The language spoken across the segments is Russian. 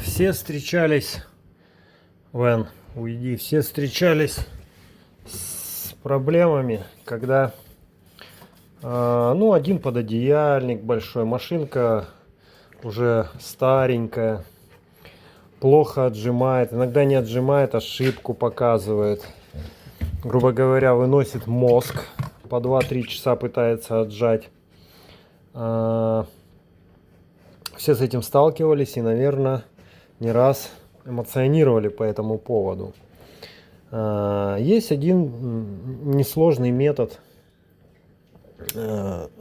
Все встречались, Вен, уйди, все встречались с проблемами, когда, ну, один пододеяльник большой, машинка уже старенькая, плохо отжимает, иногда не отжимает, ошибку показывает, грубо говоря, выносит мозг, по 2-3 часа пытается отжать. Все с этим сталкивались и, наверное, не раз эмоционировали по этому поводу. Есть один несложный метод,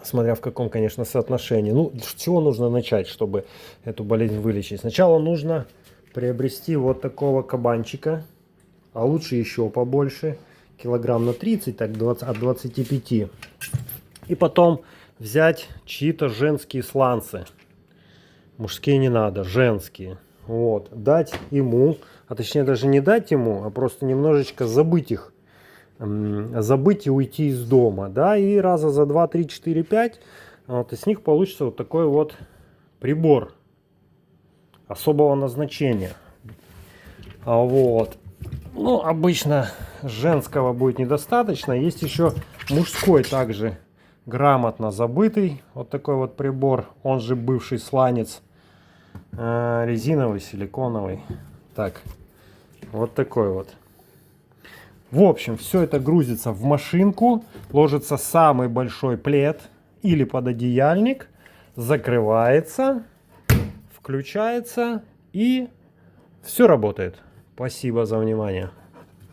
смотря в каком, конечно, соотношении. Ну, с чего нужно начать, чтобы эту болезнь вылечить? Сначала нужно приобрести вот такого кабанчика, а лучше еще побольше, килограмм на 30, так от 25. И потом взять чьи-то женские сланцы. Мужские не надо, женские. Вот. Дать ему, а точнее даже не дать ему, а просто немножечко забыть их. Забыть и уйти из дома. Да, и раза за 2, 3, 4, 5 вот, из них получится вот такой вот прибор особого назначения. Вот. Ну, обычно женского будет недостаточно. Есть еще мужской также грамотно забытый. Вот такой вот прибор, он же бывший сланец. Резиновый, силиконовый. Так, вот такой вот. В общем, все это грузится в машинку, ложится самый большой плед или пододеяльник, закрывается, включается и все работает. Спасибо за внимание.